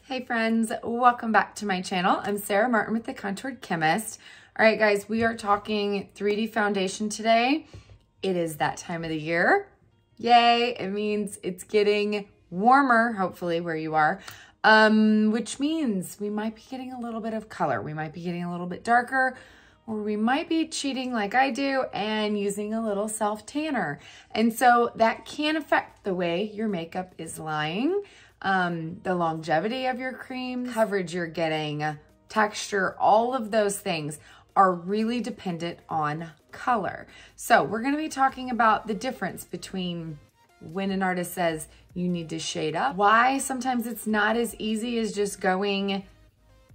Hey friends, welcome back to my channel. I'm Sarah Martin with The Contoured Chemist. All right guys, we are talking 3D foundation today. It is that time of the year. Yay, it means it's getting warmer, hopefully where you are, which means we might be getting a little bit of color. We might be getting a little bit darker, or we might be cheating like I do and using a little self-tanner. And so that can affect the way your makeup is lying. The longevity of your cream, coverage you're getting, texture, all of those things are really dependent on color. So we're going to be talking about the difference between when an artist says you need to shade up, why sometimes it's not as easy as just going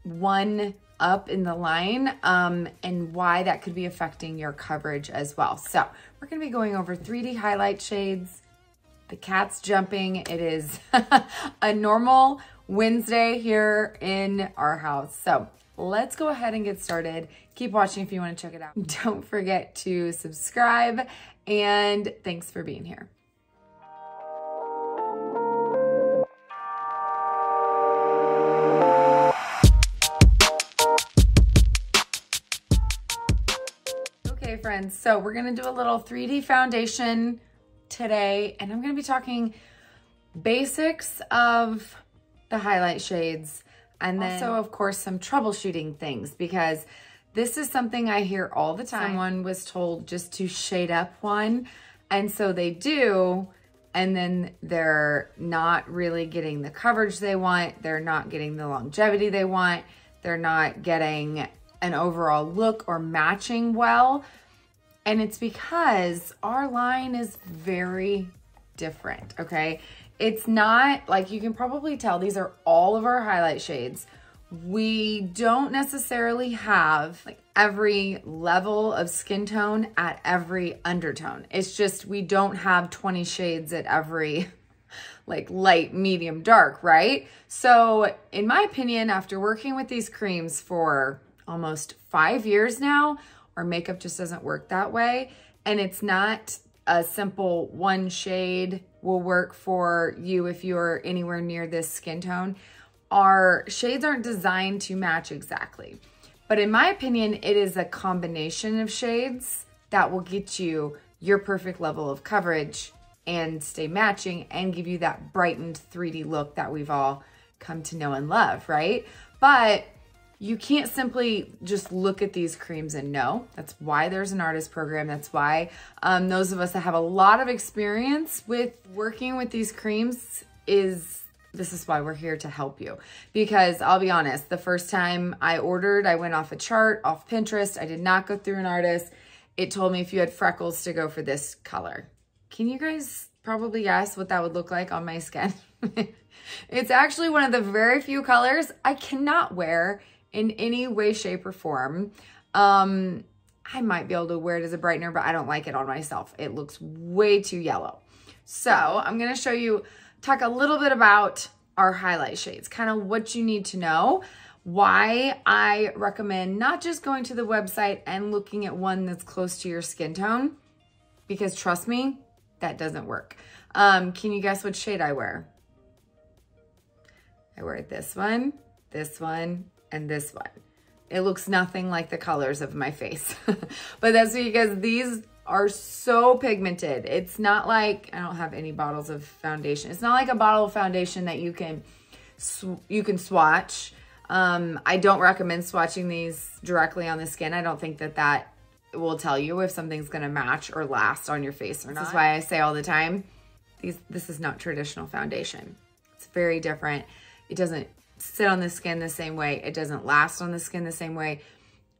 one up in the line, and why that could be affecting your coverage as well. So we're going to be going over 3D highlight shades. The cat's jumping. It is a normal Wednesday here in our house. So let's go ahead and get started. Keep watching if you want to check it out. Don't forget to subscribe, and thanks for being here. Okay, friends, so we're going to do a little 3D foundation today, and I'm going to be talking basics of the highlight shades, and then also of course some troubleshooting things, because this is something I hear all the time. Someone was told just to shade up one, and so they do, and then they're not really getting the coverage they want, they're not getting the longevity they want, they're not getting an overall look or matching well. And it's because our line is very different, okay? It's not, like, you can probably tell, these are all of our highlight shades. We don't necessarily have like every level of skin tone at every undertone. It's just, we don't have 20 shades at every like light, medium, dark, right? So in my opinion, after working with these creams for almost 5 years now, our makeup just doesn't work that way. And it's not a simple one shade will work for you if you're anywhere near this skin tone. Our shades aren't designed to match exactly. But in my opinion, it is a combination of shades that will get you your perfect level of coverage and stay matching and give you that brightened 3D look that we've all come to know and love, right? But you can't simply just look at these creams and know. That's why there's an artist program. That's why those of us that have a lot of experience with working with these creams this is why we're here to help you. Because I'll be honest, the first time I ordered, I went off a chart, off Pinterest. I did not go through an artist. It told me if you had freckles to go for this color. Can you guys probably guess what that would look like on my skin? It's actually one of the very few colors I cannot wear in any way, shape, or form. I might be able to wear it as a brightener, but I don't like it on myself. It looks way too yellow. So I'm gonna show you, talk a little bit about our highlight shades, kind of what you need to know, why I recommend not just going to the website and looking at one that's close to your skin tone, because trust me, that doesn't work. Can you guess what shade I wear? I wear this one, and this one. It looks nothing like the colors of my face. But that's because these are so pigmented. It's not like, I don't have any bottles of foundation. It's not like a bottle of foundation that you can swatch. I don't recommend swatching these directly on the skin. I don't think that will tell you if something's gonna match or last on your face or not. This is why I say all the time, this is not traditional foundation. It's very different. It doesn't sit on the skin the same way. It doesn't last on the skin the same way.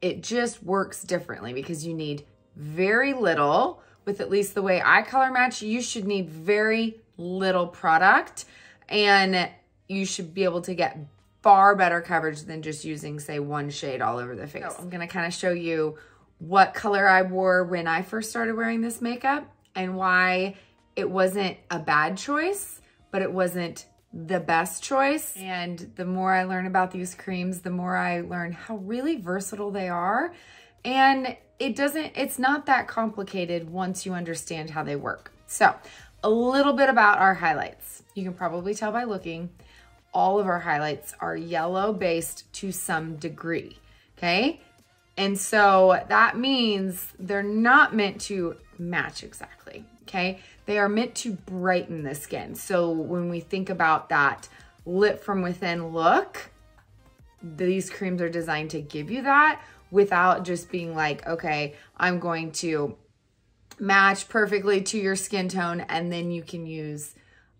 It just works differently because you need very little. With at least the way I color match, you should need very little product, and you should be able to get far better coverage than just using, say, one shade all over the face. So I'm gonna kind of show you what color I wore when I first started wearing this makeup and why it wasn't a bad choice, but it wasn't the best choice. And the more I learn about these creams, the more I learn how really versatile they are. And it's not that complicated once you understand how they work. So a little bit about our highlights. You can probably tell by looking. all of our highlights are yellow based to some degree, okay? And so that means they're not meant to match exactly, okay? They are meant to brighten the skin. So when we think about that lit from within look, these creams are designed to give you that without just being like, okay, I'm going to match perfectly to your skin tone, and then you can use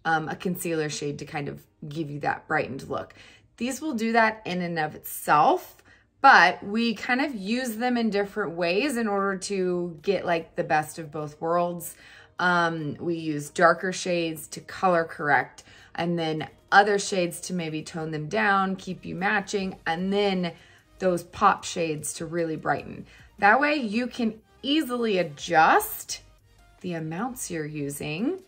a concealer shade to kind of give you that brightened look. These will do that in and of itself, but we kind of use them in different ways in order to get like the best of both worlds. We use darker shades to color correct, and then other shades to maybe tone them down, keep you matching, and then those pop shades to really brighten. That way you can easily adjust the amounts you're using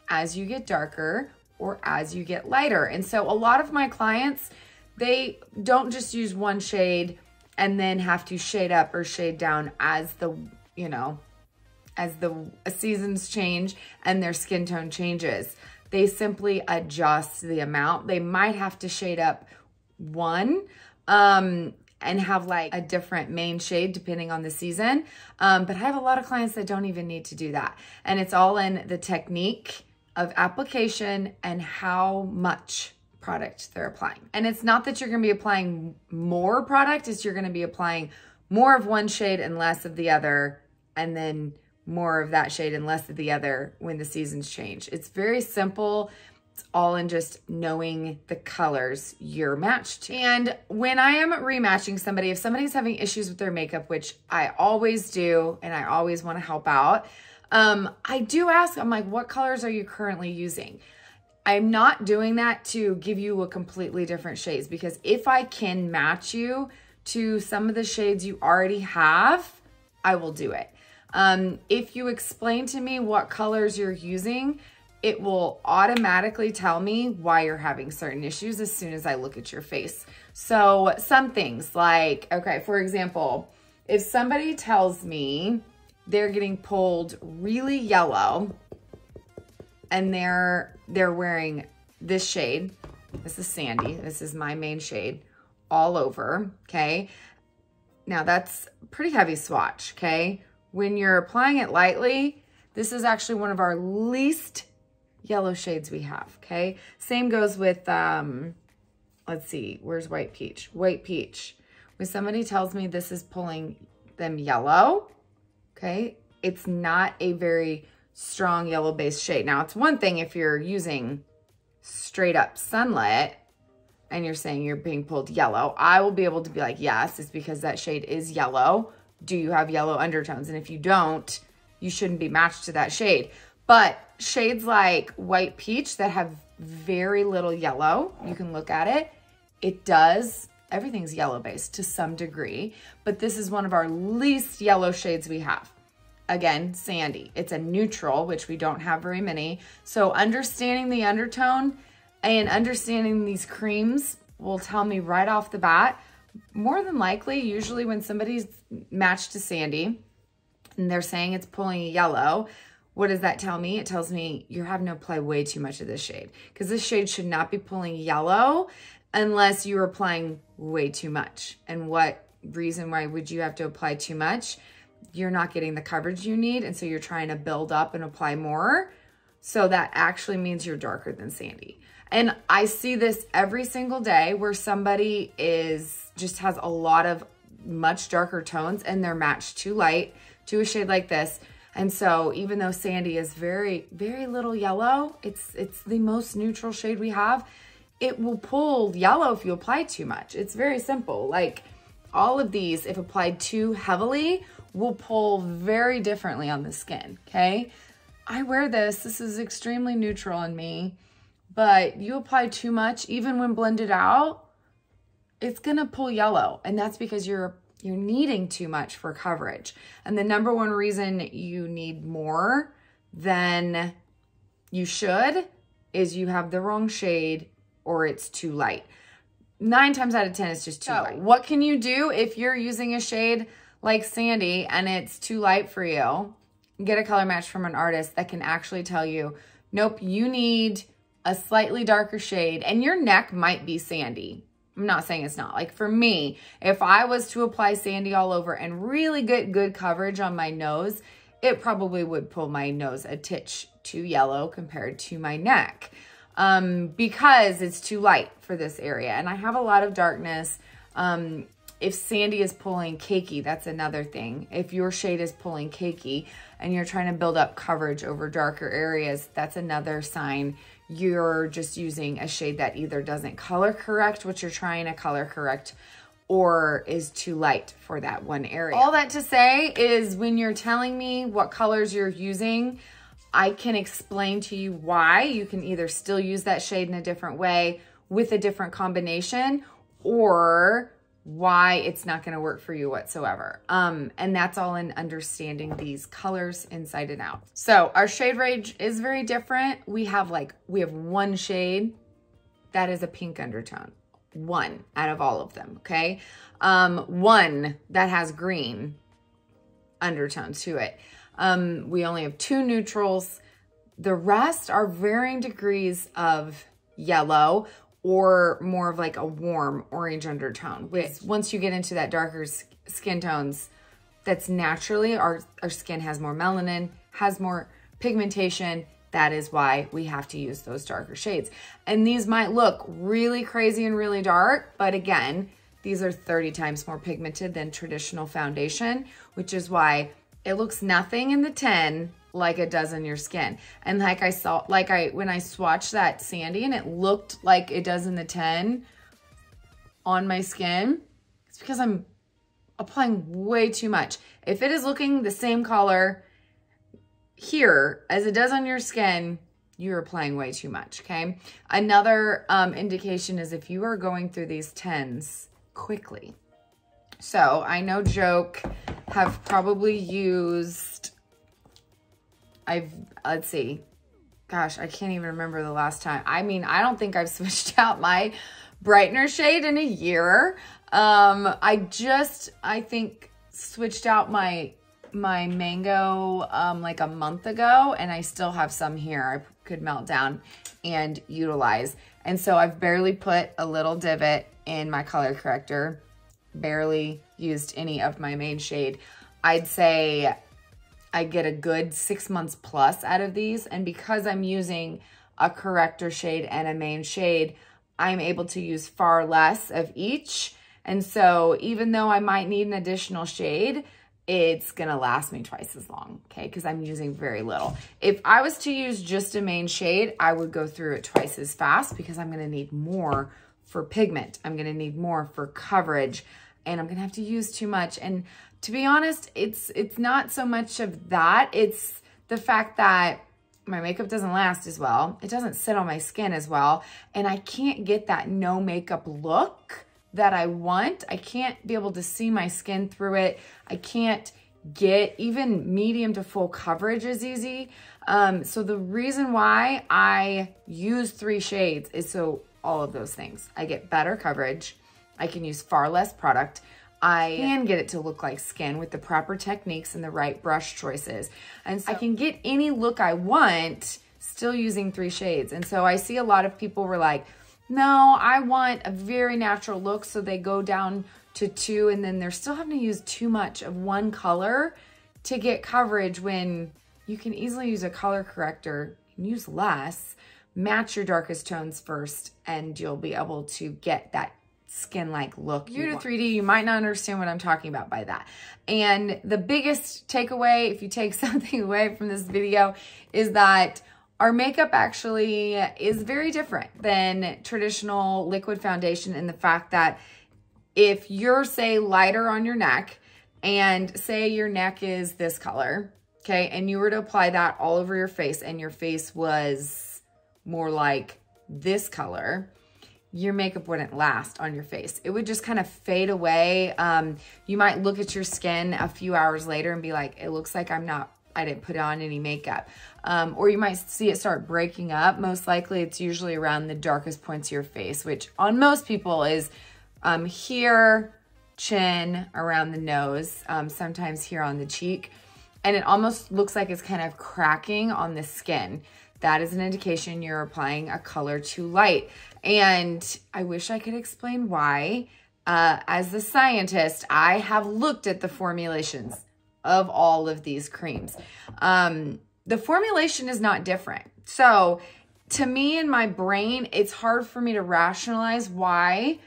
as you get darker or as you get lighter. And so a lot of my clients, they don't just use one shade and then have to shade up or shade down as the, you know, as the seasons change and their skin tone changes. They simply adjust the amount. They might have to shade up one and have like a different main shade depending on the season. But I have a lot of clients that don't even need to do that. And it's all in the technique of application and how much product they're applying. And it's not that you're gonna be applying more product, it's you're gonna be applying more of one shade and less of the other, and then more of that shade and less of the other when the seasons change. It's very simple. It's all in just knowing the colors you're matched to. And when I am rematching somebody, if somebody's having issues with their makeup, which I always do, and I always want to help out, I do ask, I'm like, what colors are you currently using? I'm not doing that to give you a completely different shades, because if I can match you to some of the shades you already have, I will do it. If you explain to me what colors you're using, it will automatically tell me why you're having certain issues as soon as I look at your face. So some things like, okay, for example, if somebody tells me they're getting pulled really yellow and they're wearing this shade, this is Sandy, this is my main shade, all over, okay? Now that's a pretty heavy swatch, okay? When you're applying it lightly, this is actually one of our least yellow shades we have, okay? Same goes with, let's see, where's White Peach? White Peach. When somebody tells me this is pulling them yellow, okay, it's not a very strong yellow based shade. Now, it's one thing if you're using straight up sunlit and you're saying you're being pulled yellow, I will be able to be like, yes, it's because that shade is yellow. Do you have yellow undertones? And if you don't, you shouldn't be matched to that shade. But shades like White Peach that have very little yellow, you can look at it. It does, everything's yellow based to some degree, but this is one of our least yellow shades we have. Again, Sandy, it's a neutral, which we don't have very many. So understanding the undertone and understanding these creams will tell me right off the bat, more than likely, usually when somebody's matched to Sandy and they're saying it's pulling yellow, what does that tell me? It tells me you're having to apply way too much of this shade, because this shade should not be pulling yellow unless you're applying way too much. And what reason why would you have to apply too much? You're not getting the coverage you need, and so you're trying to build up and apply more. So that actually means you're darker than Sandy. And I see this every single day where somebody just has a lot of much darker tones and they're matched too light to a shade like this. And so even though Sandy is very, very little yellow, it's the most neutral shade we have, it will pull yellow if you apply too much. It's very simple. Like all of these, if applied too heavily, will pull very differently on the skin, okay? I wear this. This is extremely neutral on me, but you apply too much, even when blended out, it's gonna pull yellow. And that's because you're needing too much for coverage. And the number one reason you need more than you should is you have the wrong shade or it's too light. 9 times out of 10, it's just too light. What can you do if you're using a shade like Sandy and it's too light for you? Get a color match from an artist that can actually tell you, nope, you need a slightly darker shade, and your neck might be sandy. I'm not saying it's not. Like for me, if I was to apply sandy all over and really get good coverage on my nose, it probably would pull my nose a titch too yellow compared to my neck, because it's too light for this area. And I have a lot of darkness. If sandy is pulling cakey, that's another thing. If your shade is pulling cakey and you're trying to build up coverage over darker areas, that's another sign you're just using a shade that either doesn't color correct what you're trying to color correct, or is too light for that one area. All that to say is when you're telling me what colors you're using, I can explain to you why you can either still use that shade in a different way with a different combination, or why it's not going to work for you whatsoever. And that's all in understanding these colors inside and out. So our shade range is very different. We have one shade that is a pink undertone. One out of all of them, okay? One that has green undertones to it. We only have 2 neutrals. The rest are varying degrees of yellow or more of like a warm orange undertone. Once you get into that darker skin tones, that's naturally, our skin has more melanin, has more pigmentation. That is why we have to use those darker shades. And these might look really crazy and really dark, but again, these are 30 times more pigmented than traditional foundation, which is why it looks nothing in the 10 like it does in your skin. And when I swatched that sandy and it looked like it does in the 10 on my skin, it's because I'm applying way too much. If it is looking the same color here as it does on your skin, you're applying way too much, okay? Another indication is if you are going through these 10s quickly. So I know Joke have probably used, let's see, gosh, I can't even remember the last time. I mean, I don't think I've switched out my brightener shade in a year. I think switched out my mango like a month ago, and I still have some here I could melt down and utilize. And so I've barely put a little divot in my color corrector, barely used any of my main shade. I'd say I get a good 6 months plus out of these, and because I'm using a corrector shade and a main shade, I'm able to use far less of each. And so even though I might need an additional shade, it's gonna last me twice as long, okay? Because I'm using very little. If I was to use just a main shade, I would go through it twice as fast because I'm gonna need more for pigment. I'm gonna need more for coverage, and I'm gonna have to use too much. And to be honest, it's not so much of that. It's the fact that my makeup doesn't last as well. It doesn't sit on my skin as well. And I can't get that no makeup look that I want. I can't be able to see my skin through it. I can't get even medium to full coverage as easy. So the reason why I use 3 shades is so all of those things. I get better coverage. I can use far less product. I can get it to look like skin with the proper techniques and the right brush choices. And so I can get any look I want still using 3 shades. And so I see a lot of people were like, no, I want a very natural look. So they go down to 2, and then they're still having to use too much of one color to get coverage when you can easily use a color corrector and use less, match your darkest tones first, and you'll be able to get that skin-like look. You're to 3D, you might not understand what I'm talking about by that. And the biggest takeaway, if you take something away from this video, is that our makeup actually is very different than traditional liquid foundation in the fact that if you're, say, lighter on your neck, and say your neck is this color, okay, and you were to apply that all over your face and your face was more like this color, your makeup wouldn't last on your face. It would just kind of fade away. You might look at your skin a few hours later and be like, it looks like I didn't put on any makeup. Or you might see it start breaking up. Most likely it's usually around the darkest points of your face, which on most people is here, chin, around the nose, sometimes here on the cheek. And it almost looks like it's kind of cracking on the skin. that is an indication you're applying a color too light. And I wish I could explain why. As the scientist, I have looked at the formulations of all of these creams. The formulation is not different. So to me, in my brain, it's hard for me to rationalize why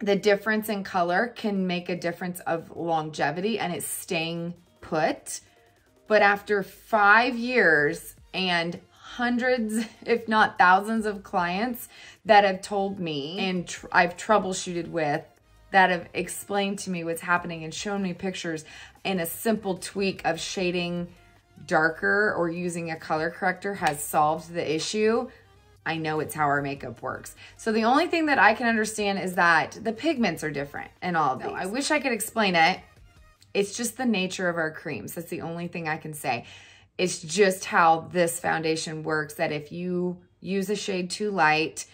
the difference in color can make a difference of longevity and it's staying put. But after 5 years and hundreds, if not thousands of clients that have told me and I've troubleshooted with, that have explained to me what's happening and shown me pictures and a simple tweak of shading darker or using a color corrector has solved the issue, I know it's how our makeup works. So the only thing that I can understand is that the pigments are different in all of these. I wish I could explain it. It's just the nature of our creams. That's the only thing I can say. It's just how this foundation works, that if you use a shade too light,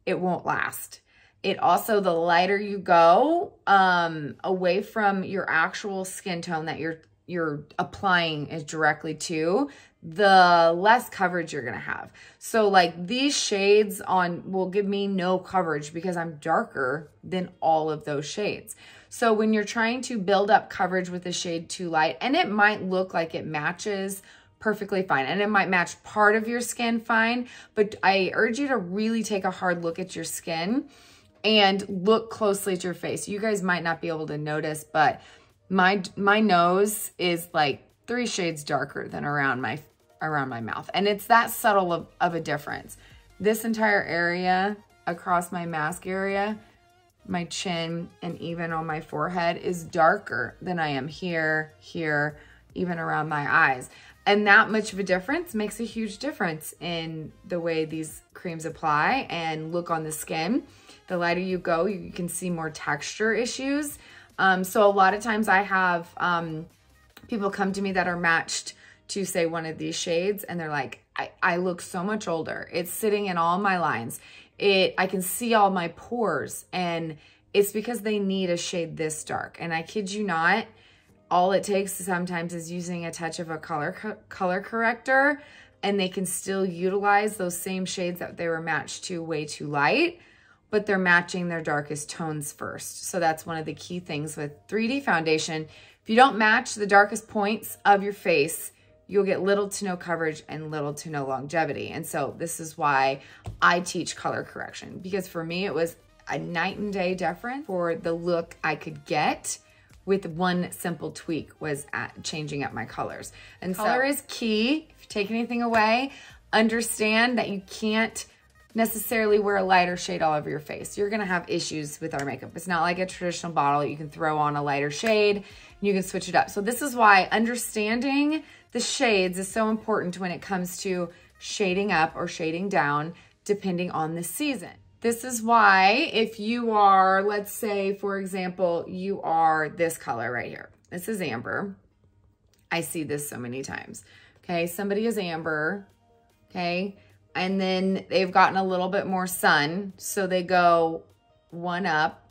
it won't last. It also, the lighter you go away from your actual skin tone that you're applying it directly to, the less coverage you're gonna have. So like these shades will give me no coverage because I'm darker than all of those shades. So when you're trying to build up coverage with a shade too light, and it might look like it matches perfectly fine, and it might match part of your skin fine, but I urge you to really take a hard look at your skin and look closely at your face. You guys might not be able to notice, but my nose is like 3 shades darker than around my mouth. And it's that subtle of a difference. This entire area across my mask area, my chin, and even on my forehead is darker than I am here, even around my eyes. And that much of a difference makes a huge difference in the way these creams apply and look on the skin. The lighter you go, you can see more texture issues. So a lot of times I have people come to me that are matched to say one of these shades and they're like, I look so much older. It's sitting in all my lines. I can see all my pores, and it's because they need a shade this dark. And I kid you not, all it takes sometimes is using a touch of a color corrector, and they can still utilize those same shades that they were matched to way too light, but they're matching their darkest tones first. So that's one of the key things with 3D foundation. If you don't match the darkest points of your face, you'll get little to no coverage and little to no longevity. And so this is why I teach color correction, because for me, it was a night and day difference for the look I could get with one simple tweak, was changing up my colors. And color is key. If you take anything away, understand that you can't necessarily wear a lighter shade all over your face. You're gonna have issues with our makeup. It's not like a traditional bottle. You can throw on a lighter shade and you can switch it up. So this is why understanding the shades is so important when it comes to shading up or shading down, depending on the season. This is why if you are, let's say, for example, you are this color right here. This is amber. I see this so many times. Okay, somebody is amber, okay? And then they've gotten a little bit more sun, so they go one up.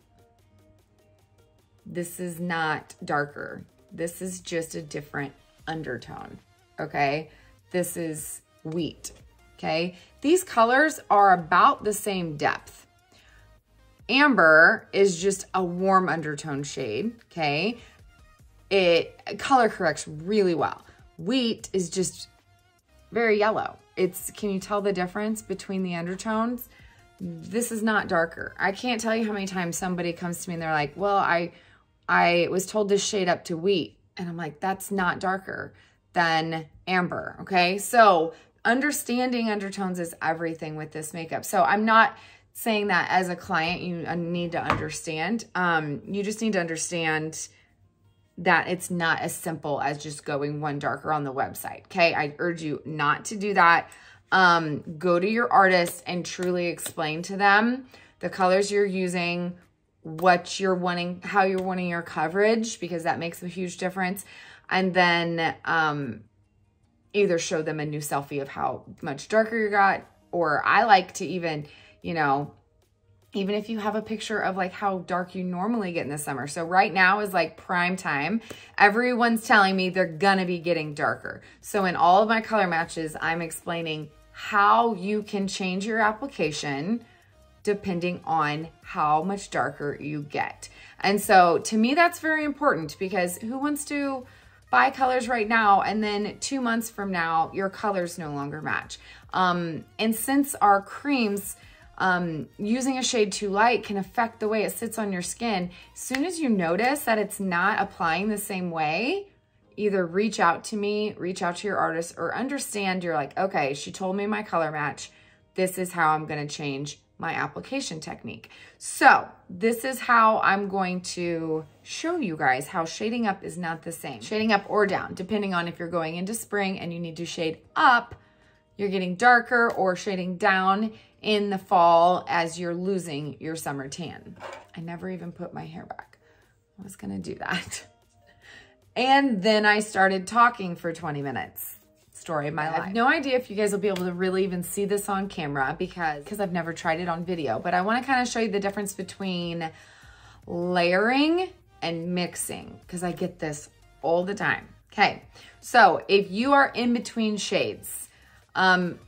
This is not darker. This is just a different undertone, okay? This is wheat, okay? These colors are about the same depth. Amber is just a warm undertone shade, okay? It color corrects really well. Wheat is just very yellow. Can you tell the difference between the undertones? This is not darker. I can't tell you how many times somebody comes to me and they're like, well, I was told to shade up to wheat. And I'm like, that's not darker than amber, okay? So understanding undertones is everything with this makeup. So I'm not saying that as a client you need to understand. You just need to understand that it's not as simple as just going one darker on the website, okay? I urge you not to do that. Go to your artist and truly explain to them the colors you're using, what you're wanting, how you're wanting your coverage, because that makes a huge difference. And then either show them a new selfie of how much darker you got, or I like to even, you know, even if you have a picture of like how dark you normally get in the summer. So right now is like prime time. Everyone's telling me they're gonna be getting darker. So in all of my color matches, I'm explaining how you can change your application depending on how much darker you get. And so to me, that's very important, because who wants to buy colors right now and then 2 months from now, your colors no longer match? And since our creams, using a shade too light can affect the way it sits on your skin, as soon as you notice that it's not applying the same way, either reach out to me, reach out to your artist, or understand you're like, okay, she told me my color match. This is how I'm gonna change my application technique. So this is how I'm going to show you guys how shading up is not the same. Shading up or down, depending on if you're going into spring and you need to shade up, you're getting darker, or shading down in the fall as you're losing your summer tan. I never even put my hair back. I was gonna do that. And then I started talking for 20 minutes. Story of my life. I have no idea if you guys will be able to really even see this on camera because I've never tried it on video, but I want to kind of show you the difference between layering and mixing, because I get this all the time. Okay, so if you are in between shades,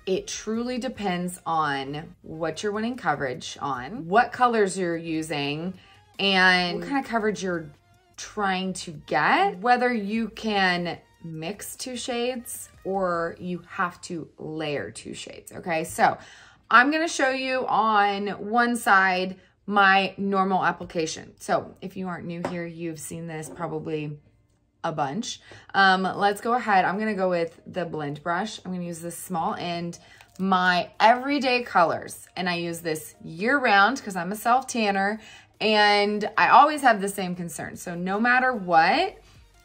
it truly depends on what you're wanting coverage on, what colors you're using, and what kind of coverage you're trying to get, whether you can mix 2 shades or you have to layer 2 shades. Okay, so I'm gonna show you on one side my normal application. So if you aren't new here, you've seen this probably a bunch. Let's go ahead. I'm gonna go with the blend brush. I'm gonna use this small end, my everyday colors, and I use this year round because I'm a self tanner and I always have the same concern. So no matter what,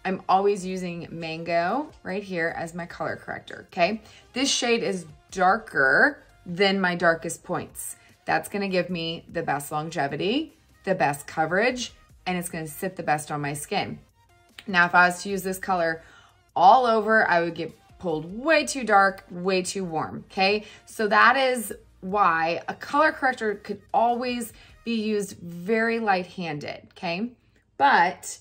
I'm always using Mango right here as my color corrector, okay? This shade is darker than my darkest points. That's gonna give me the best longevity, the best coverage, and it's gonna sit the best on my skin. Now, if I was to use this color all over, I would get pulled way too dark, way too warm, okay? So that is why a color corrector could always be used very light-handed, okay? But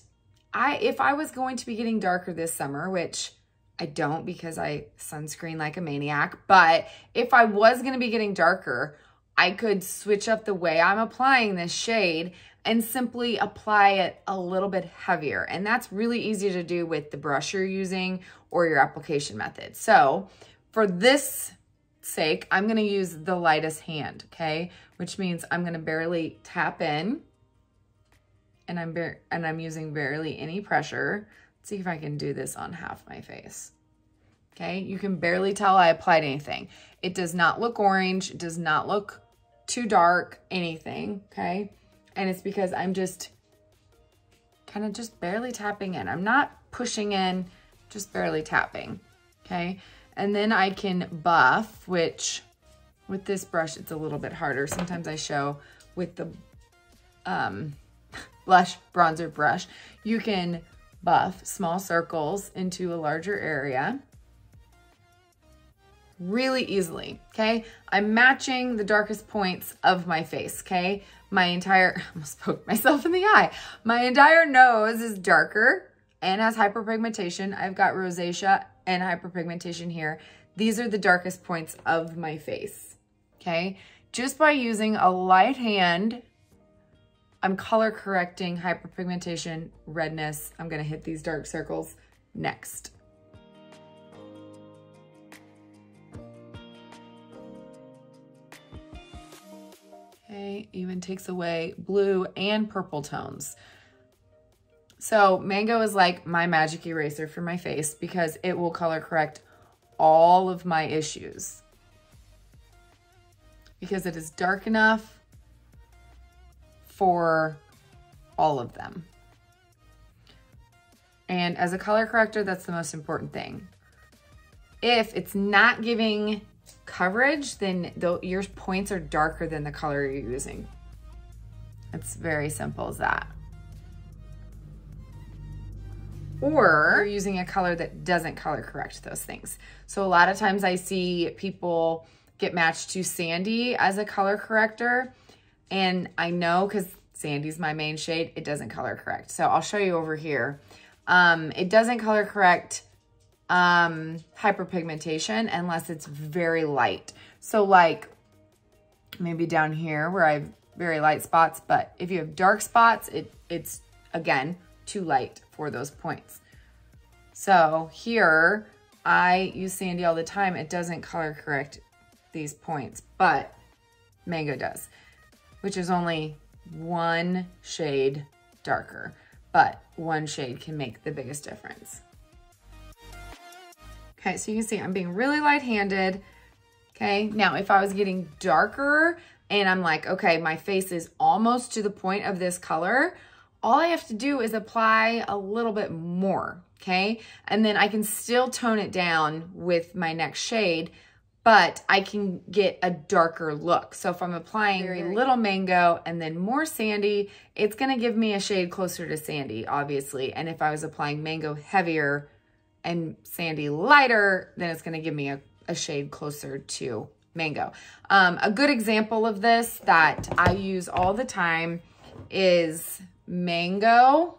if I was going to be getting darker this summer, which I don't because I sunscreen like a maniac, but if I was gonna be getting darker, I could switch up the way I'm applying this shade and simply apply it a little bit heavier. And that's really easy to do with the brush you're using or your application method. So for this sake, I'm gonna use the lightest hand, okay? Which means I'm gonna barely tap in, and I'm using barely any pressure. Let's see if I can do this on half my face. Okay, you can barely tell I applied anything. It does not look orange, it does not look too dark, anything, okay? And it's because I'm just kind of just barely tapping in. I'm not pushing in, just barely tapping, okay? And then I can buff, which with this brush, it's a little bit harder. Sometimes I show with the blush bronzer brush, you can buff small circles into a larger area really easily, okay? I'm matching the darkest points of my face, okay? My entire, I almost poked myself in the eye. My entire nose is darker and has hyperpigmentation. I've got rosacea and hyperpigmentation here. These are the darkest points of my face, okay? Just by using a light hand, I'm color correcting hyperpigmentation, redness. I'm gonna hit these dark circles next. Okay, even takes away blue and purple tones. So Mango is like my magic eraser for my face because it will color correct all of my issues. Because it is dark enough for all of them. And as a color corrector, that's the most important thing. If it's not giving coverage, then your points are darker than the color you're using. It's very simple as that. Or you're using a color that doesn't color correct those things. So a lot of times I see people get matched to Sandy as a color corrector, and I know because Sandy's my main shade, it doesn't color correct. So I'll show you over here. It doesn't color correct hyperpigmentation unless it's very light. So like maybe down here where I have very light spots, but if you have dark spots, it's again, too light for those points. So here I use Sandy all the time. It doesn't color correct these points, but Mango does, which is only one shade darker, but one shade can make the biggest difference. Okay, so you can see I'm being really light-handed. Okay, now if I was getting darker and I'm like, okay, my face is almost to the point of this color, all I have to do is apply a little bit more, okay? And then I can still tone it down with my next shade, but I can get a darker look. So if I'm applying very little Mango and then more Sandy, it's gonna give me a shade closer to Sandy, obviously. And if I was applying Mango heavier and Sandy lighter, then it's gonna give me a shade closer to Mango. A good example of this that I use all the time is Mango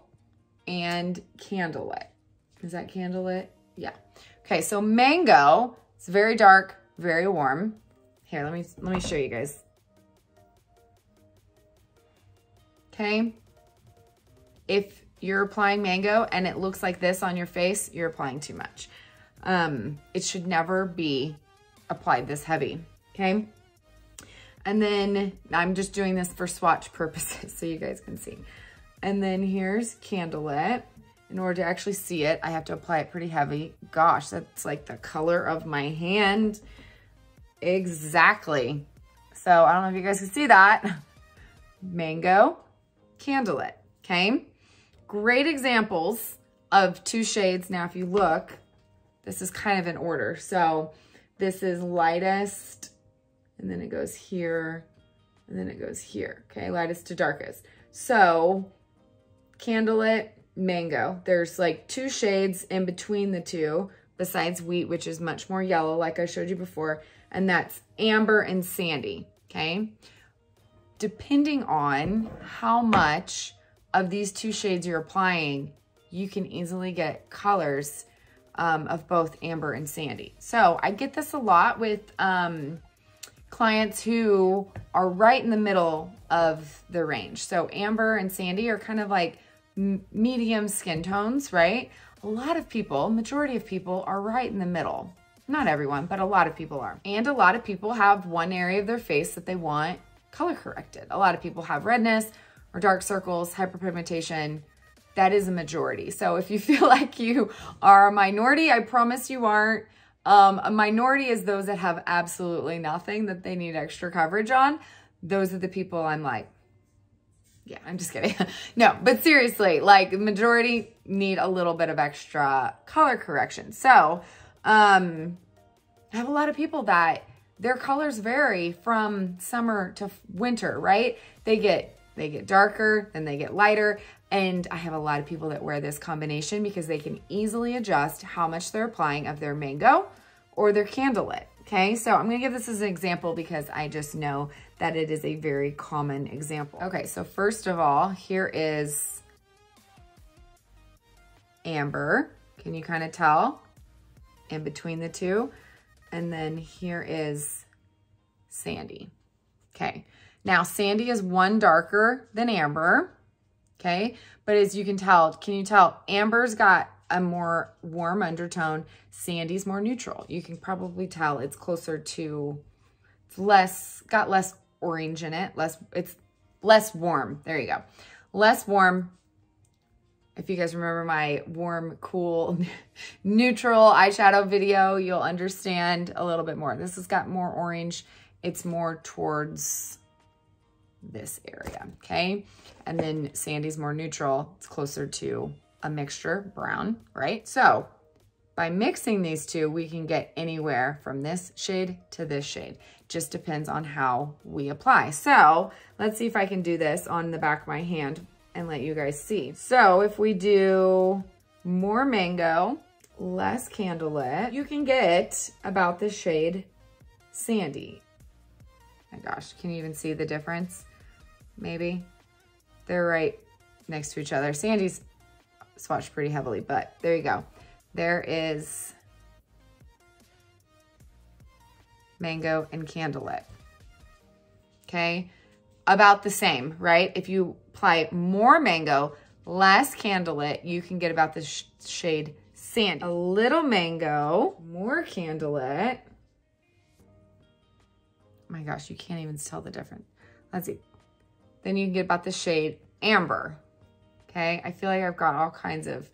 and Candlelit. Is that Candlelit? Yeah. Okay, so Mango, it's very dark, very warm. Here, let me show you guys. Okay. If you're applying Mango and it looks like this on your face, you're applying too much. It should never be applied this heavy, okay? And then I'm just doing this for swatch purposes so you guys can see. And then here's Candlelit. In order to actually see it, I have to apply it pretty heavy. Gosh, that's like the color of my hand. Exactly. So I don't know if you guys can see that. Mango, Candlelit, okay? Great examples of two shades. Now, if you look, this is kind of in order. So this is lightest, and then it goes here, and then it goes here, okay? Lightest to darkest. So Candlelit, Mango. There's like two shades in between the two, besides Wheat, which is much more yellow, like I showed you before, and that's Amber and Sandy, okay? Depending on how much of these two shades you're applying, you can easily get colors of both Amber and Sandy. So I get this a lot with clients who are right in the middle of the range. So Amber and Sandy are kind of like medium skin tones, right? A lot of people, majority of people are right in the middle. Not everyone, but a lot of people are. And a lot of people have one area of their face that they want color corrected. A lot of people have redness or dark circles, hyperpigmentation. That is a majority. So if you feel like you are a minority, I promise you aren't. A minority is those that have absolutely nothing that they need extra coverage on. Those are the people I'm like, yeah, I'm just kidding. No, but seriously, like the majority need a little bit of extra color correction. So I have a lot of people that their colors vary from summer to winter, right? They get darker, then they get lighter. And I have a lot of people that wear this combination because they can easily adjust how much they're applying of their Mango or their Candlelit, okay? So I'm gonna give this as an example because I just know that it is a very common example. Okay, so first of all, here is Amber. Can you kind of tell in between the two? And then here is Sandy, okay? Now, Sandy is one darker than Amber, okay? But as you can tell, Amber's got a more warm undertone. Sandy's more neutral. You can probably tell it's closer to, it's got less orange in it. It's less warm. There you go. Less warm. If you guys remember my warm, cool, neutral eyeshadow video, you'll understand a little bit more. This has got more orange. It's more towards this area, okay? And then Sandy's more neutral. It's closer to a mixture, brown, right? So by mixing these two, we can get anywhere from this shade to this shade. Just depends on how we apply. So let's see if I can do this on the back of my hand and let you guys see. So if we do more Mango, less Candlelit, you can get about the shade Sandy. My gosh, can you even see the difference? Maybe. They're right next to each other. Sandy's swatched pretty heavily, but there you go. there is Mango and Candlelit. Okay, about the same, right? If you apply more Mango, less Candlelit, you can get about the shade Sandy. A little Mango, more Candlelit. Oh my gosh, you can't even tell the difference. Let's see. Then you can get about the shade Amber. Okay, I feel like I've got all kinds of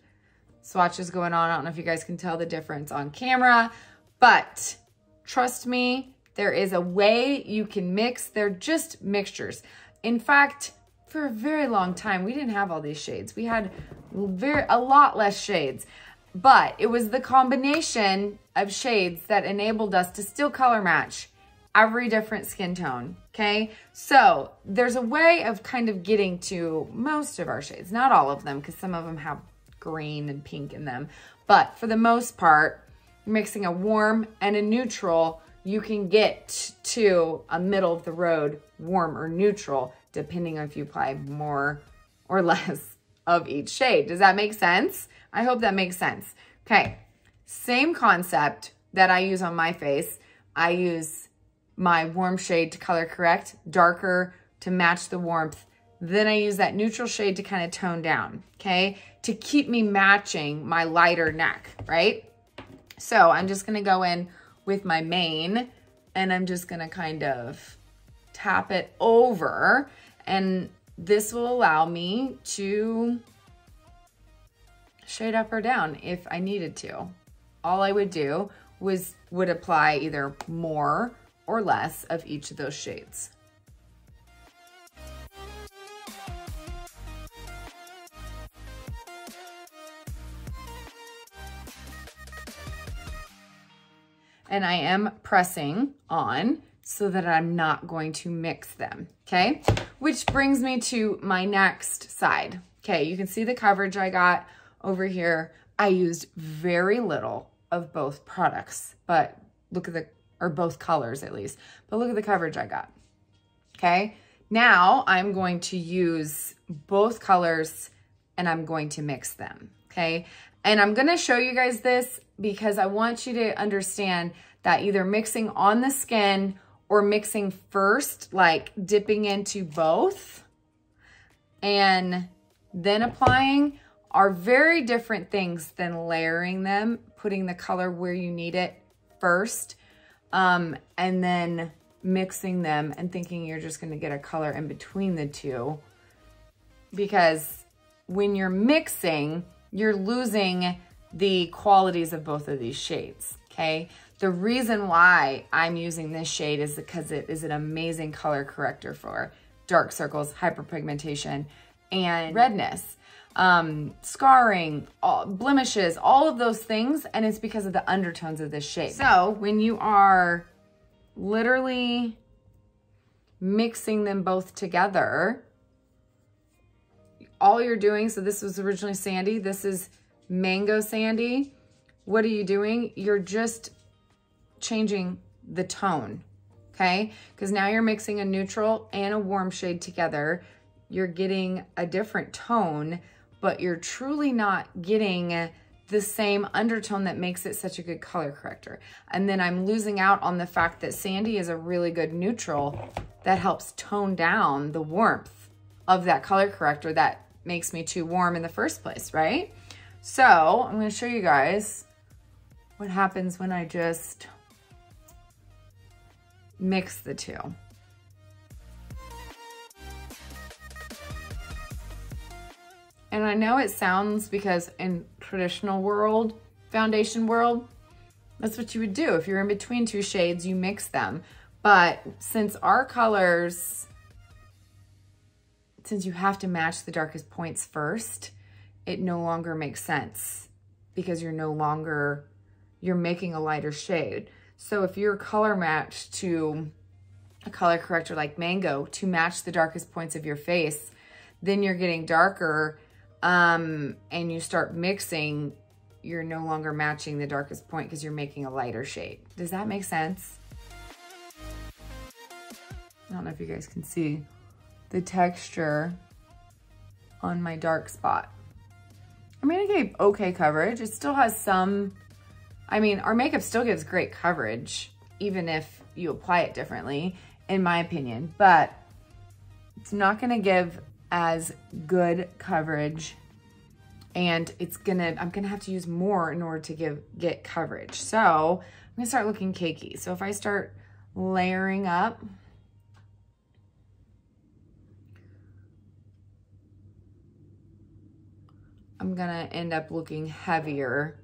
swatches going on. I don't know if you guys can tell the difference on camera, but trust me, there is a way you can mix. They're just mixtures. In fact, for a very long time, we didn't have all these shades. We had a lot less shades, but it was the combination of shades that enabled us to still color match every different skin tone, okay? So there's a way of kind of getting to most of our shades, not all of them, because some of them have green and pink in them. But for the most part, mixing a warm and a neutral, you can get to a middle of the road, warm or neutral, depending on if you apply more or less of each shade. Does that make sense? I hope that makes sense. Okay, same concept that I use on my face. I use my warm shade to color correct, darker to match the warmth. Then I use that neutral shade to kind of tone down, okay? To keep me matching my lighter neck, right? So I'm just gonna go in with my mane and I'm just gonna kind of tap it over, and this will allow me to shade up or down if I needed to. All I would do would apply either more or less of each of those shades. And I am pressing on so that I'm not going to mix them, okay? Which brings me to my next side. Okay, you can see the coverage I got over here. I used very little of both products, but look at or both colors at least, but look at the coverage I got, okay? Now I'm going to use both colors and I'm going to mix them, okay? And I'm gonna show you guys this because I want you to understand that either mixing on the skin or mixing first, like dipping into both and then applying, are very different things than layering them, putting the color where you need it first, and then mixing them and thinking you're just gonna get a color in between the two. Because when you're mixing, you're losing the qualities of both of these shades, okay? The reason why I'm using this shade is because it is an amazing color corrector for dark circles, hyperpigmentation, and redness, scarring, blemishes, all of those things, and it's because of the undertones of this shade. So when you are literally mixing them both together, all you're doing, so this was originally Sandy, this is Mango Sandy. What are you doing? You're just changing the tone, okay? Because now you're mixing a neutral and a warm shade together. You're getting a different tone, but you're truly not getting the same undertone that makes it such a good color corrector. And then I'm losing out on the fact that Sandy is a really good neutral that helps tone down the warmth of that color corrector that makes me too warm in the first place, right? So I'm gonna show you guys what happens when I just mix the two. And I know it sounds, because in traditional world, foundation world, that's what you would do. If you're in between two shades, you mix them. But since our colors, since you have to match the darkest points first, it no longer makes sense because you're making a lighter shade. So if you're color matched to a color corrector like Mango to match the darkest points of your face, then you're getting darker, and you start mixing, you're no longer matching the darkest point because you're making a lighter shade. Does that make sense? I don't know if you guys can see the texture on my dark spot. I mean, it gave okay coverage. It still has some, I mean, our makeup still gives great coverage, even if you apply it differently, in my opinion, but it's not gonna give as good coverage, and I'm gonna have to use more in order to get coverage. So I'm gonna start looking cakey. So if I start layering up, I'm gonna end up looking heavier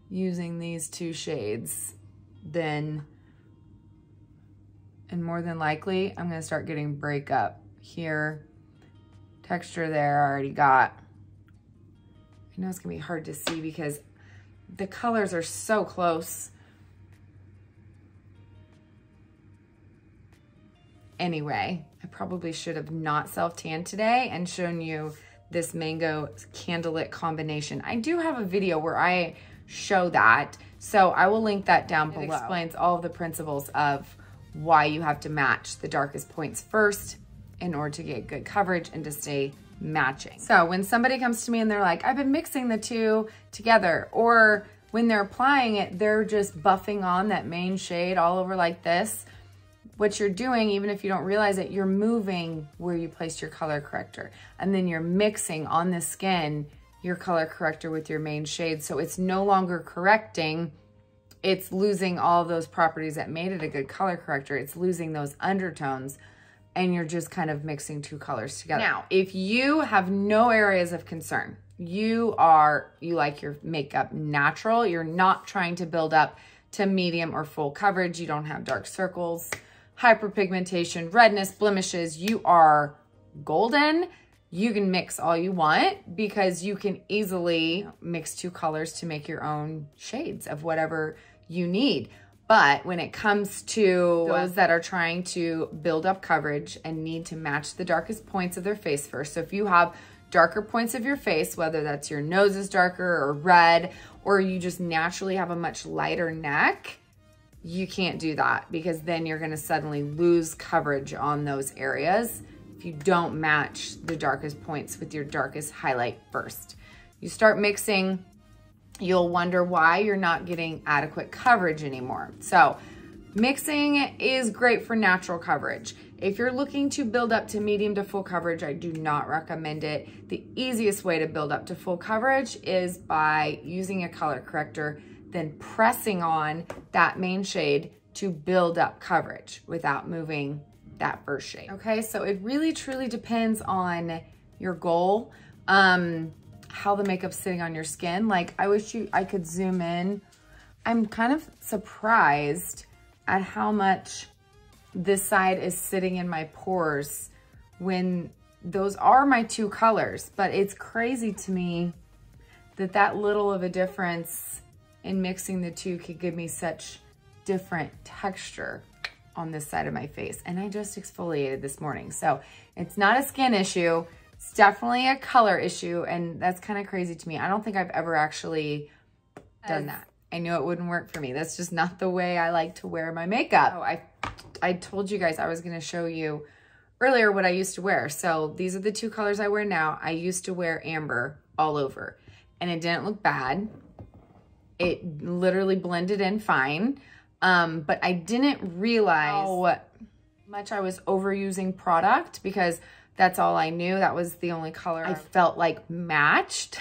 using these two shades and more than likely, I'm gonna start getting breakup here, texture there I already got. I know it's gonna be hard to see because the colors are so close. Anyway, I probably should have not self-tanned today and shown you this mango candlelit combination. I do have a video where I show that, so I will link that down below. It explains all of the principles of why you have to match the darkest points first in order to get good coverage and to stay matching. So when somebody comes to me and they're like, I've been mixing the two together, or when they're applying it, they're just buffing on that main shade all over like this, what you're doing, even if you don't realize it, you're moving where you placed your color corrector. And then you're mixing on the skin your color corrector with your main shade. So it's no longer correcting, it's losing all of those properties that made it a good color corrector. It's losing those undertones, and you're just kind of mixing two colors together. Now, if you have no areas of concern, you like your makeup natural, you're not trying to build up to medium or full coverage, you don't have dark circles, hyperpigmentation, redness, blemishes, you are golden. You can mix all you want because you can easily mix two colors to make your own shades of whatever you need. But when it comes to those that are trying to build up coverage and need to match the darkest points of their face first, so if you have darker points of your face, whether that's your nose is darker or red, or you just naturally have a much lighter neck, you can't do that because then you're gonna suddenly lose coverage on those areas if you don't match the darkest points with your darkest highlight first. You start mixing, you'll wonder why you're not getting adequate coverage anymore. So mixing is great for natural coverage. If you're looking to build up to medium to full coverage, I do not recommend it. The easiest way to build up to full coverage is by using a color corrector, then pressing on that main shade to build up coverage without moving that first shade. Okay, so it really truly depends on your goal, how the makeup's sitting on your skin. Like, I wish I could zoom in. I'm kind of surprised at how much this side is sitting in my pores when those are my two colors, but it's crazy to me that that little of a difference in mixing the two could give me such different texture on this side of my face. And I just exfoliated this morning. So it's not a skin issue. It's definitely a color issue. And that's kind of crazy to me. I don't think I've ever actually done that. I knew it wouldn't work for me. That's just not the way I like to wear my makeup. Oh, I told you guys I was going to show you earlier what I used to wear. So these are the two colors I wear now. I used to wear amber all over and it didn't look bad. It literally blended in fine. But I didn't realize how much I was overusing product because that's all I knew. That was the only color I felt like matched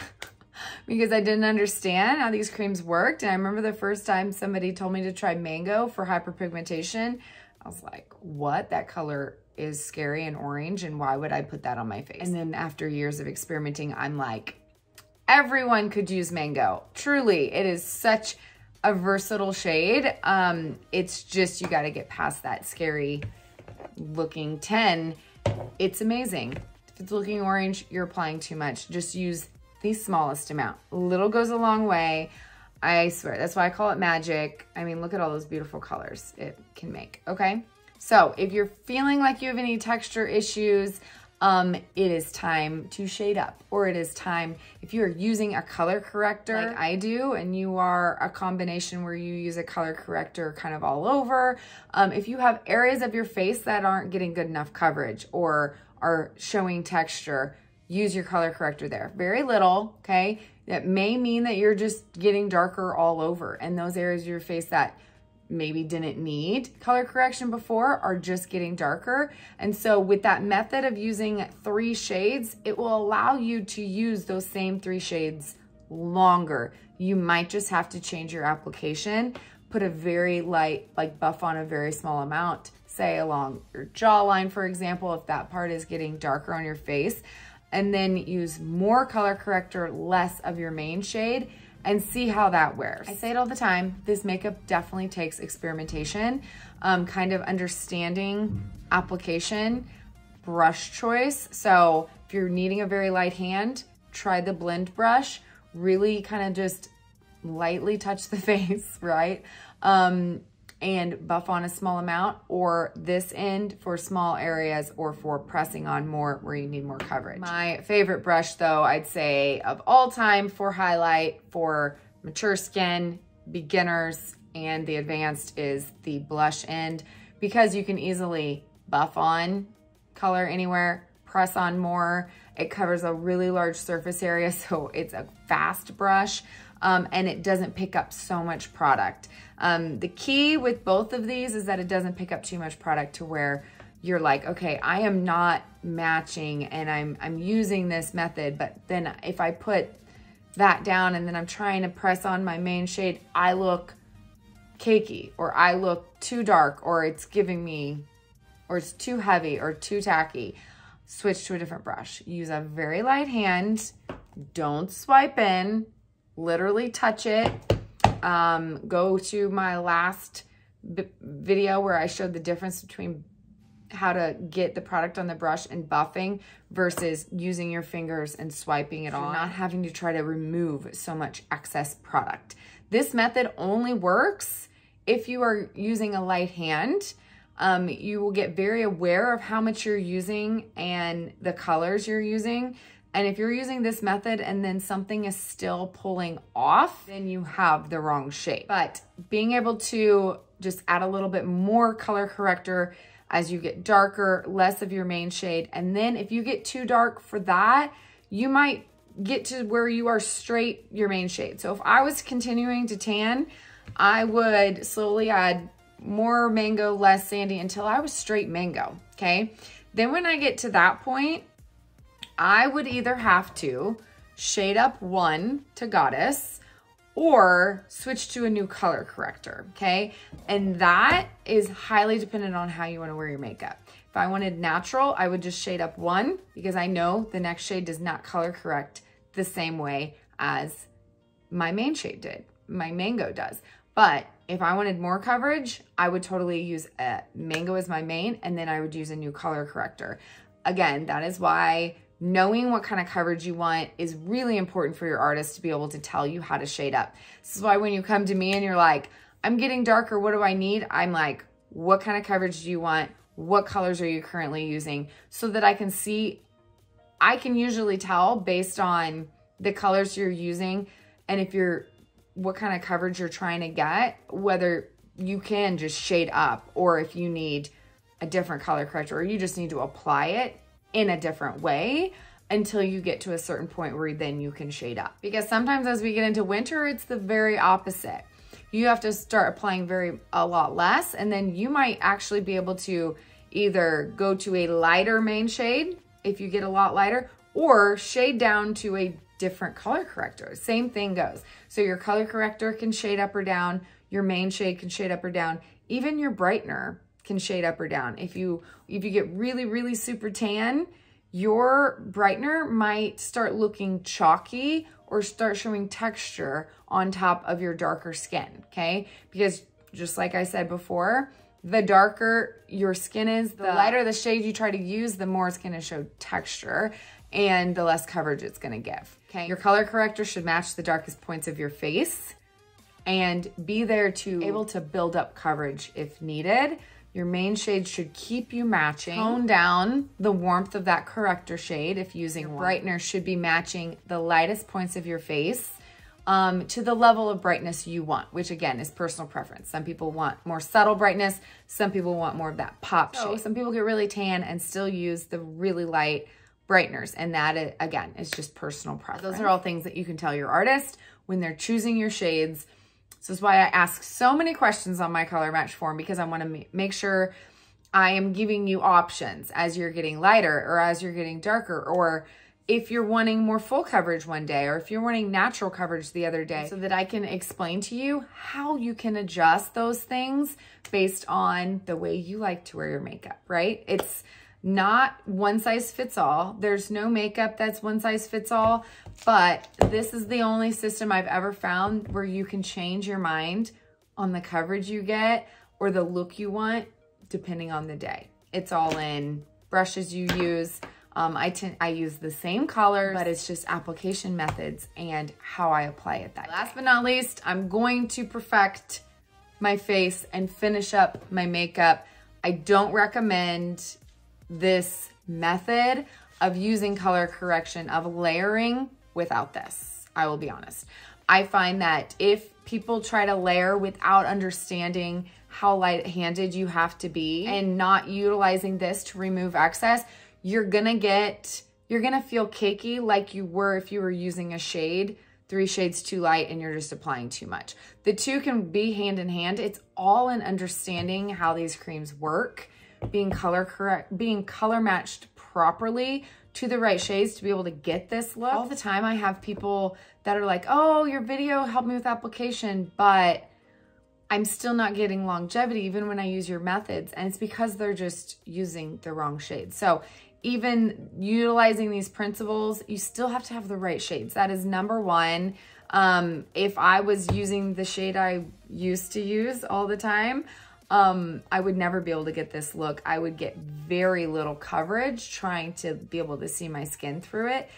because I didn't understand how these creams worked. And I remember the first time somebody told me to try mango for hyperpigmentation. I was like, what? That color is scary and orange, and why would I put that on my face? And then after years of experimenting, I'm like, everyone could use mango. Truly, it is such a versatile shade. It's just, you got to get past that scary looking 10. It's amazing. If it's looking orange, you're applying too much. Just use the smallest amount. Little goes a long way. I swear, that's why I call it magic. I mean, look at all those beautiful colors it can make, okay? So if you're feeling like you have any texture issues, it is time to shade up, or it is time, if you're using a color corrector like I do, and you are a combination where you use a color corrector kind of all over, if you have areas of your face that aren't getting good enough coverage or are showing texture, use your color corrector there. Very little, okay? That may mean that you're just getting darker all over, and those areas of your face that maybe didn't need color correction before are just getting darker. And so with that method of using 3 shades, it will allow you to use those same 3 shades longer. You might just have to change your application, put a very light, like buff on a very small amount, say along your jawline, for example, if that part is getting darker on your face, and then use more color corrector, less of your main shade, and see how that wears. I say it all the time, this makeup definitely takes experimentation, kind of understanding application, brush choice. So if you're needing a very light hand, try the blend brush, really kind of just lightly touch the face, right? And buff on a small amount, or this end for small areas or for pressing on more where you need more coverage. My favorite brush though, I'd say of all time for highlight for mature skin, beginners, and the advanced is the blush end, because you can easily buff on color anywhere, press on more. It covers a really large surface area, so it's a fast brush. And it doesn't pick up so much product. The key with both of these is that it doesn't pick up too much product to where you're like, okay, I am not matching and I'm using this method, but then if I put that down and then I'm trying to press on my main shade, I look cakey, or I look too dark, or it's giving me, or it's too heavy or too tacky. Switch to a different brush. Use a very light hand. Don't swipe in. Literally touch it. Go to my last video where I showed the difference between how to get the product on the brush and buffing versus using your fingers and swiping it on, not having to try to remove so much excess product. This method only works if you are using a light hand. You will get very aware of how much you're using and the colors you're using. And if you're using this method and then something is still pulling off, then you have the wrong shade. But being able to just add a little bit more color corrector as you get darker, less of your main shade. And then if you get too dark for that, you might get to where you are straight your main shade. So if I was continuing to tan, I would slowly add more mango, less sandy until I was straight mango, okay? Then when I get to that point, I would either have to shade up 1 to Goddess or switch to a new color corrector, okay? And that is highly dependent on how you want to wear your makeup. If I wanted natural, I would just shade up 1 because I know the next shade does not color correct the same way as my main shade did, my mango does. But if I wanted more coverage, I would totally use mango as my main, and then I would use a new color corrector. Again, that is why knowing what kind of coverage you want is really important for your artist to be able to tell you how to shade up. This is why when you come to me and you're like, I'm getting darker, what do I need? I'm like, what kind of coverage do you want? What colors are you currently using? So that I can see, I can usually tell based on the colors you're using and if you're, what kind of coverage you're trying to get, whether you can just shade up or if you need a different color corrector or you just need to apply it in a different way until you get to a certain point where then you can shade up. Because sometimes as we get into winter, it's the very opposite. You have to start applying a lot less, and then you might actually be able to either go to a lighter main shade if you get a lot lighter, or shade down to a different color corrector. Same thing goes. So your color corrector can shade up or down, your main shade can shade up or down, even your brightener can shade up or down. If you get really, really super tan, your brightener might start looking chalky or start showing texture on top of your darker skin, okay? Because just like I said before, the darker your skin is, the lighter the shade you try to use, the more it's gonna show texture and the less coverage it's gonna give, okay? Your color corrector should match the darkest points of your face and be there to able to build up coverage if needed. Your main shade should keep you matching. Tone down the warmth of that corrector shade if using one. Brightener should be matching the lightest points of your face to the level of brightness you want, which again is personal preference. Some people want more subtle brightness. Some people want more of that pop shade. Some people get really tan and still use the really light brighteners. And that, again, is just personal preference. Those are all things that you can tell your artist when they're choosing your shades. So that's why I ask so many questions on my color match form, because I want to make sure I am giving you options as you're getting lighter or as you're getting darker, or if you're wanting more full coverage one day, or if you're wanting natural coverage the other day, so that I can explain to you how you can adjust those things based on the way you like to wear your makeup, right? It's not one size fits all. There's no makeup that's one size fits all, but this is the only system I've ever found where you can change your mind on the coverage you get or the look you want depending on the day. It's all in brushes you use. I use the same colors, but it's just application methods and how I apply it that day. Last but not least, I'm going to perfect my face and finish up my makeup. I don't recommend this method of using color correction, of layering without this. I will be honest. I find that if people try to layer without understanding how light-handed you have to be and not utilizing this to remove excess, you're gonna feel cakey like you were if you were using a shade 3 shades too light and you're just applying too much. The two can be hand in hand. It's all in understanding how these creams work, being color matched properly to the right shades to be able to get this look. All the time I have people that are like, oh, your video helped me with application, but I'm still not getting longevity even when I use your methods. And it's because they're just using the wrong shades. So even utilizing these principles, you still have to have the right shades. That is number one. If I was using the shade I used to use all the time, I would never be able to get this look. I would get very little coverage trying to be able to see my skin through it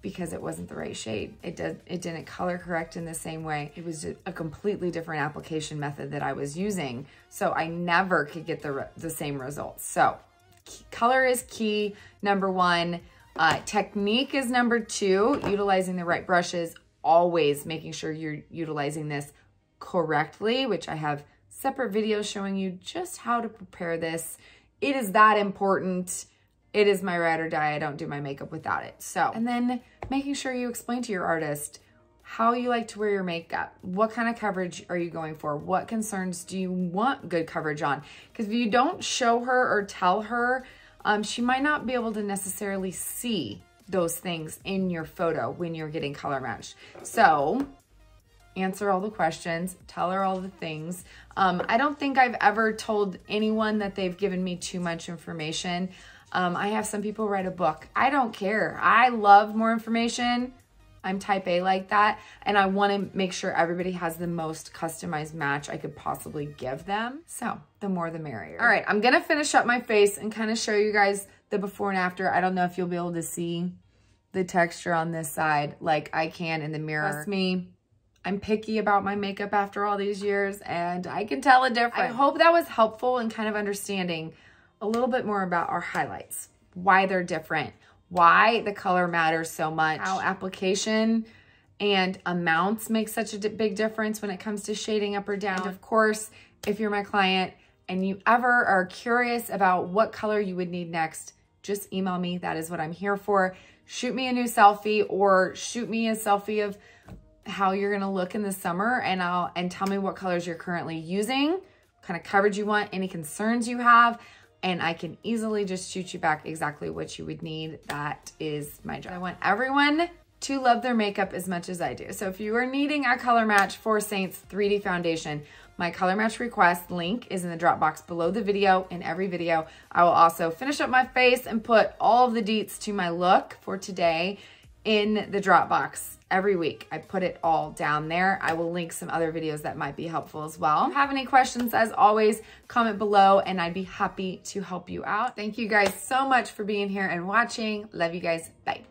because it wasn't the right shade. It didn't color correct in the same way. It was just a completely different application method that I was using. So I never could get the same results. So color is key, number one. Technique is number two, utilizing the right brushes, always making sure you're utilizing this correctly, which I have separate videos showing you just how to prepare this. It is that important. It is my ride or die. I don't do my makeup without it. So, and then making sure you explain to your artist how you like to wear your makeup. What kind of coverage are you going for? What concerns do you want good coverage on? Because if you don't show her or tell her, she might not be able to necessarily see those things in your photo when you're getting color matched. So answer all the questions, tell her all the things. I don't think I've ever told anyone that they've given me too much information. I have some people write a book. I don't care. I love more information. I'm type A like that. And I want to make sure everybody has the most customized match I could possibly give them. So the more the merrier. All right, I'm going to finish up my face and kind of show you guys the before and after. I don't know if you'll be able to see the texture on this side like I can in the mirror. Trust me, I'm picky about my makeup after all these years and I can tell a difference. I hope that was helpful in kind of understanding a little bit more about our highlights, why they're different, why the color matters so much, how application and amounts make such a big difference when it comes to shading up or down. And of course, if you're my client and you ever are curious about what color you would need next, just email me. That is what I'm here for. Shoot me a new selfie or shoot me a selfie of how you're gonna look in the summer and tell me what colors you're currently using, what kind of coverage you want, any concerns you have, and I can easily just shoot you back exactly what you would need. That is my job. I want everyone to love their makeup as much as I do. So if you are needing a color match for Seint's IIID Foundation, my color match request link is in the drop box below the video. In every video, I will also finish up my face and put all of the deets to my look for today in the drop box. Every week, I put it all down there. I will link some other videos that might be helpful as well. If you have any questions, as always, comment below and I'd be happy to help you out. Thank you guys so much for being here and watching. Love you guys. Bye.